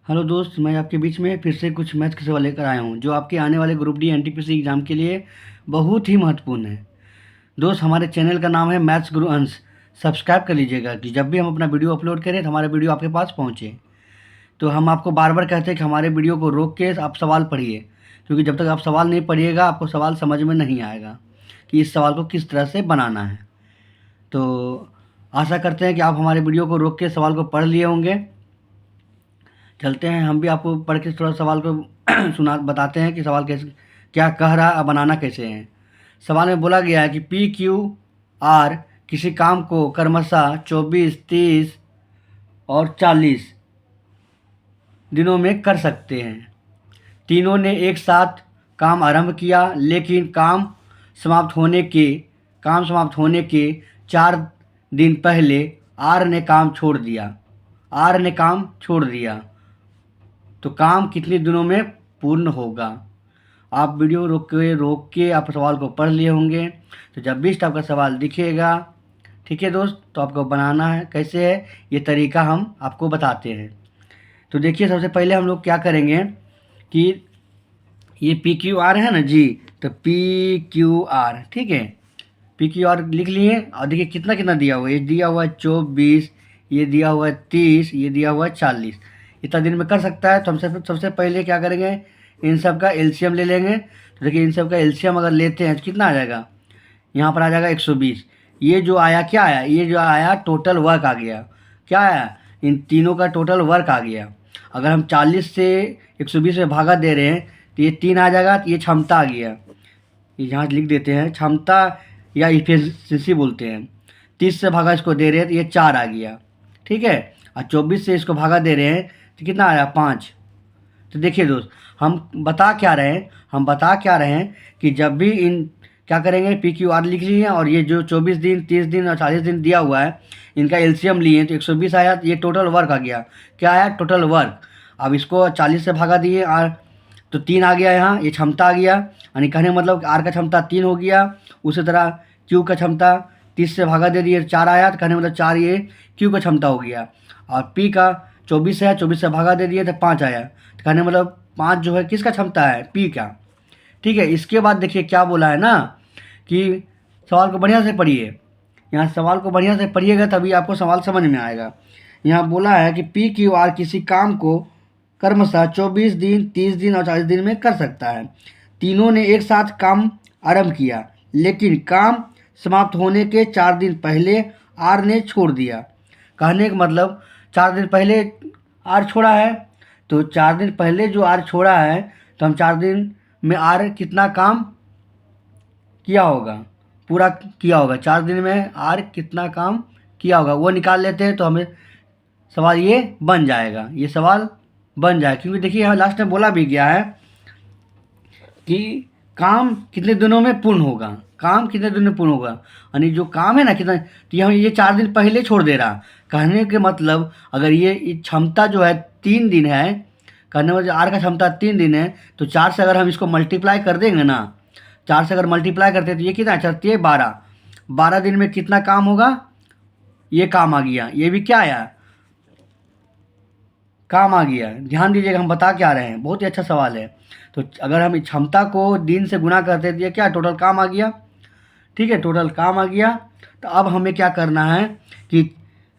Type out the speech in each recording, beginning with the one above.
Hello दोस्त, मैं आपके बीच में फिर से कुछ मैथ के सवाल लेकर आया हूँ जो आपके आने वाले ग्रुप डी एनटीपीसी एग्ज़ाम के लिए बहुत ही महत्वपूर्ण है। दोस्त, हमारे चैनल का नाम है मैथ्स गुरु अंश। सब्सक्राइब कर लीजिएगा कि जब भी हम अपना वीडियो अपलोड करें तो हमारा वीडियो आपके पास पहुँचे। तो हम आपको बार बार कहते हैं कि हमारे वीडियो को रोक के आप सवाल पढ़िए, क्योंकि जब तक आप सवाल नहीं पढ़िएगा आपको सवाल समझ में नहीं आएगा कि इस सवाल को किस तरह से बनाना है। तो आशा करते हैं कि आप हमारे वीडियो को रोक के सवाल को पढ़ लिए होंगे। चलते हैं, हम भी आपको पढ़ के थोड़ा सवाल को सुना बताते हैं कि सवाल कैसे क्या कह रहा है और बनाना कैसे है। सवाल में बोला गया है कि पी क्यू आर किसी काम को क्रमशः 24, 30 और 40 दिनों में कर सकते हैं। तीनों ने एक साथ काम आरंभ किया, लेकिन काम समाप्त होने के 4 दिन पहले आर ने काम छोड़ दिया। तो काम कितने दिनों में पूर्ण होगा? आप वीडियो रोक के आप सवाल को पढ़ लिए होंगे। तो जब भी इस टाइप का सवाल दिखेगा, ठीक है दोस्त, तो आपको बनाना है। कैसे है ये तरीका हम आपको बताते हैं। तो देखिए, सबसे पहले हम लोग क्या करेंगे कि ये पी क्यू आर है ना जी, तो पी क्यू आर, ठीक है, पी क्यू आर लिख लिए। और देखिए कितना कितना दिया हुआ है। ये दिया हुआ है 24, ये दिया हुआ है 30, ये दिया हुआ है 40। इतना दिन में कर सकता है। तो हम सबसे पहले क्या करेंगे, इन सब का एलसीएम ले लेंगे। तो देखिए, इन सब का एलसीएम अगर लेते हैं तो कितना आ जाएगा, यहाँ पर आ जाएगा 120। ये जो आया क्या आया, ये जो आया टोटल वर्क आ गया। क्या आया, इन तीनों का टोटल वर्क आ गया। अगर हम 40 से 120 में भागा दे रहे हैं तो ये 3 आ जाएगा। तो ये क्षमता आ गया, ये यहाँ लिख देते हैं, क्षमता या इफिशिएंसी बोलते हैं। 30 से भागा इसको दे रहे हैं तो ये 4 आ गया, ठीक है। और 24 से इसको भागा दे रहे हैं तो कितना आया, 5। तो देखिए दोस्त, हम बता क्या रहे हैं कि जब भी इन क्या करेंगे, पी क्यू आर लिख लिए और ये जो 24 दिन, 30 दिन और 40 दिन दिया हुआ है, इनका एलसीएम लिए तो 120 आया। तो ये टोटल वर्क आ गया। क्या आया, टोटल वर्क। अब इसको 40 से भागा दिए और तो 3 आ गया यहाँ, ये क्षमता आ गया। यानी कहने का मतलब आर का क्षमता 3 हो गया। उसी तरह क्यू का क्षमता 30 से भागा दे दिए, 4 आया। तो कहने का मतलब 4 ये क्यू का क्षमता हो गया। और पी का 24 है, 24 से भागा दे दिए तो 5 आया। तो कहने का मतलब 5 जो है किसका क्षमता है, पी का, ठीक है। इसके बाद देखिए क्या बोला है ना कि सवाल को बढ़िया से पढ़िए। यहाँ सवाल को बढ़िया से पढ़िएगा तभी आपको सवाल समझ में आएगा। यहाँ बोला है कि पी क्यू आर किसी काम को क्रमशः 24 दिन, 30 दिन और 40 दिन में कर सकता है। तीनों ने एक साथ काम आरंभ किया, लेकिन काम समाप्त होने के 4 दिन पहले आर ने छोड़ दिया। कहने का मतलब 4 दिन पहले आर छोड़ा है। तो 4 दिन पहले जो आर छोड़ा है, तो हम 4 दिन में आर कितना काम किया होगा, पूरा किया होगा। 4 दिन में आर कितना काम किया होगा वो निकाल लेते हैं, तो हमें सवाल ये बन जाएगा। ये सवाल बन जाए, क्योंकि देखिए यहाँ लास्ट में बोला भी गया है कि काम कितने दिनों में पूर्ण होगा, काम कितने दिन में पूर्ण होगा। यानी जो काम है ना कितना, तो यहाँ ये 4 दिन पहले छोड़ दे रहा। कहने के मतलब अगर ये क्षमता जो है 3 दिन है, कहने का मतलब आर का क्षमता 3 दिन है, तो 4 से अगर हम इसको मल्टीप्लाई कर देंगे ना, 4 से अगर मल्टीप्लाई करते हैं तो ये कितना चलती है, 12। 12 दिन में कितना काम होगा, ये काम आ गया। ये भी क्या आया, काम आ गया। ध्यान दीजिएगा, हम बता क्या रहे हैं, बहुत ही अच्छा सवाल है। तो अगर हम इस क्षमता को दिन से गुना करते हैं तो ये क्या, टोटल काम आ गया, ठीक है, टोटल काम आ गया। तो अब हमें क्या करना है कि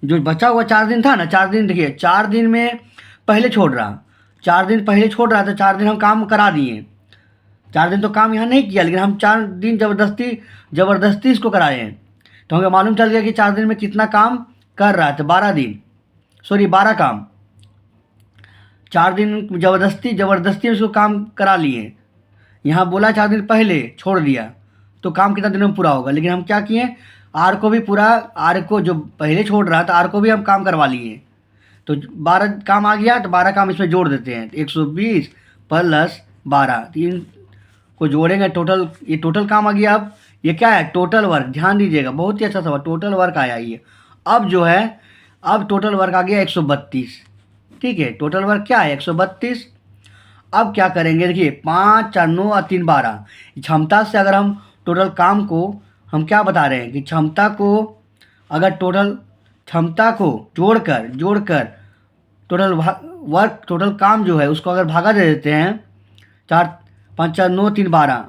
जो बचा हुआ 4 दिन था ना, 4 दिन देखिए, 4 दिन में पहले छोड़ रहा, 4 दिन पहले छोड़ रहा, तो 4 दिन हम काम करा दिए। 4 दिन तो काम यहाँ नहीं किया, लेकिन हम 4 दिन ज़बरदस्ती इसको कराए हैं। तो हमें मालूम चल गया कि 4 दिन में कितना काम कर रहा है। तो 12 दिन, सॉरी 12 काम, 4 दिन ज़बरदस्ती उसको काम करा लिए। यहाँ बोला 4 दिन पहले छोड़ दिया, तो काम कितना दिनों में पूरा होगा। लेकिन हम क्या किए, आर को भी पूरा, आर को जो पहले छोड़ रहा था आर को भी हम काम करवा लिए। तो 12 काम आ गया, तो 12 काम इसमें जोड़ देते हैं। 120 प्लस 12, 3 को जोड़ेंगे, टोटल, ये टोटल काम आ गया। अब ये क्या है, टोटल वर्क। ध्यान दीजिएगा, बहुत ही अच्छा सवाल, टोटल वर्क आया ये। अब जो है, अब टोटल वर्क आ गया 132, ठीक है। टोटल वर्क क्या है, 132। अब क्या करेंगे, देखिए 5, 4, 9 और 3, 12। क्षमता से अगर हम टोटल काम को, हम क्या बता रहे हैं कि क्षमता को, अगर टोटल क्षमता को जोड़कर टोटल वर्क, टोटल काम जो है उसको अगर भागा दे देते हैं, 4 5 4 9 3 12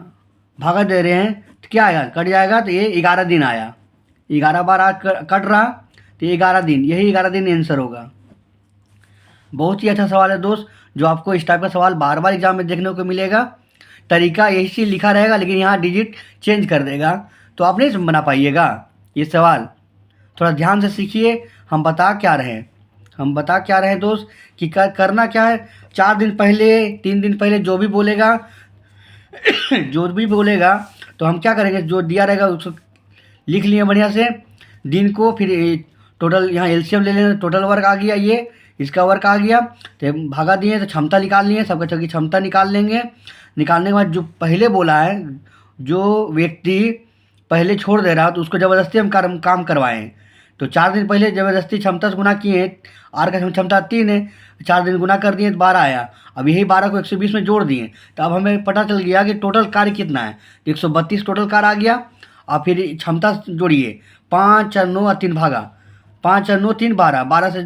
भागा दे रहे हैं तो क्या आएगा, कट जाएगा। तो ये 11 दिन आया, 11 बार कट रहा तो ये 11 दिन, यही 11 दिन आंसर होगा। बहुत ही अच्छा सवाल है दोस्त, जो आपको इस टाइप का सवाल बार बार एग्जाम में देखने को मिलेगा। तरीका यही चीज़ लिखा रहेगा, लेकिन यहाँ डिजिट चेंज कर देगा, तो आप नहीं बना पाइएगा ये सवाल। थोड़ा ध्यान से सीखिए। हम बता क्या रहे हैं दोस्त कि करना क्या है। 4 दिन पहले 3 दिन पहले जो भी बोलेगा तो हम क्या करेंगे, जो दिया रहेगा उसको लिख लिए बढ़िया से दिन को, फिर टोटल यहाँ एलसीएम ले लेना, टोटल वर्क आ गया, ये इसका वर्क आ गया, तो भागा दिए तो क्षमता निकाल लिए, सबका सबकी क्षमता निकाल लेंगे। निकालने के बाद जो पहले बोला है, जो व्यक्ति पहले छोड़ दे रहा तो उसको ज़बरदस्ती हम काम करवाएं। तो 4 दिन पहले ज़बरदस्ती क्षमता से गुना किए, आर का क्षमता 3 है, 4 दिन गुना कर दिए तो 12 आया। अब यही 12 को 120 में जोड़ दिए, तो अब हमें पता चल गया कि टोटल कार्य कितना है। 132 टोटल कार्य आ गया। और फिर क्षमता जोड़िए, 5 4 9 और 3 भागा, 5 4 9 3 12, 12 से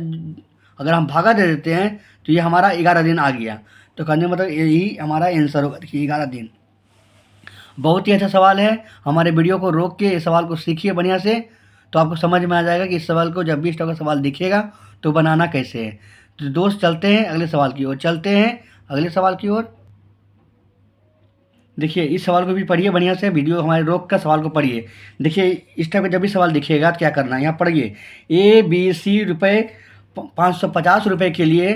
अगर हम भागा दे देते हैं तो ये हमारा 11 दिन आ गया। तो कहने मतलब यही हमारा आंसर होगा, देखिए 11 दिन। बहुत ही अच्छा सवाल है। हमारे वीडियो को रोक के इस सवाल को सीखिए बढ़िया से, तो आपको समझ में आ जाएगा कि इस सवाल को जब भी इस टाइप का सवाल दिखेगा तो बनाना कैसे है। तो दोस्त चलते हैं अगले सवाल की ओर। देखिए इस सवाल को भी पढ़िए बढ़िया से, वीडियो हमारे रोक कर सवाल को पढ़िए। देखिए इस टाइप का जब भी सवाल दिखेगा तो क्या करना है, यहाँ पढ़िए। ABC रुपये 550 रुपये के लिए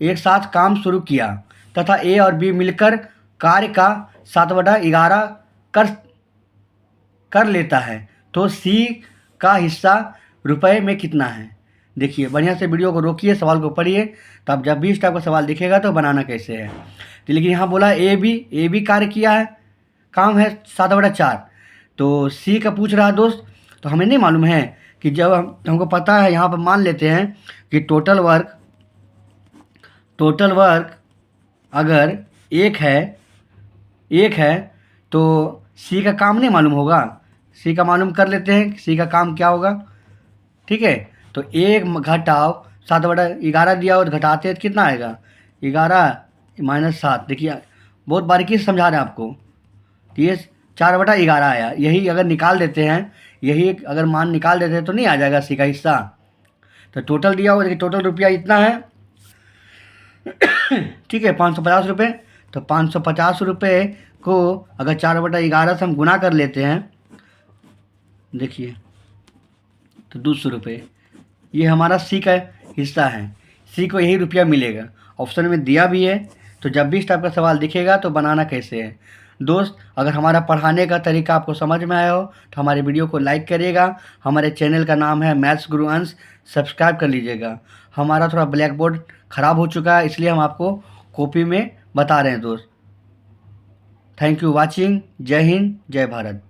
एक साथ काम शुरू किया तथा A और B मिलकर कार्य का 7/11 कर लेता है, तो C का हिस्सा रुपए में कितना है। देखिए बढ़िया से वीडियो को रोकिए, सवाल को पढ़िए, तब जब भी इस टाइप का सवाल दिखेगा तो बनाना कैसे है। तो लेकिन यहाँ बोला ए बी कार्य किया है, काम है 7/4, तो C का पूछ रहा है दोस्त। तो हमें नहीं मालूम है कि जब हमको पता है, यहाँ पर मान लेते हैं कि टोटल वर्क अगर एक है तो C का काम नहीं मालूम होगा, C का मालूम कर लेते हैं C का काम क्या होगा। ठीक है, तो 1 घटाओ 7/11 दिया और घटाते हैं तो कितना आएगा, 11 - 7। देखिए बहुत बारीकी से समझा रहे हैं आपको। तो ये 4/11 आया, यही अगर निकाल देते हैं, यही अगर मान निकाल देते हैं तो नहीं आ जाएगा C का हिस्सा। तो टोटल दिया हुआ, देखिए टोटल रुपया इतना है ठीक है, 550 रुपये। तो 550 रुपये को अगर 4/11 से हम गुना कर लेते हैं, देखिए तो 200 रुपये, ये हमारा C का हिस्सा है। C को यही रुपया मिलेगा, ऑप्शन में दिया भी है। तो जब भी इस टाइप का सवाल दिखेगा तो बनाना कैसे है। दोस्त अगर हमारा पढ़ाने का तरीका आपको समझ में आया हो तो हमारे वीडियो को लाइक करिएगा। हमारे चैनल का नाम है मैथ्स गुरु अंश, सब्सक्राइब कर लीजिएगा। हमारा थोड़ा ब्लैक बोर्ड ख़राब हो चुका है, इसलिए हम आपको कॉपी में बता रहे हैं दोस्त। Thank you watching. जय हिंद, जय भारत।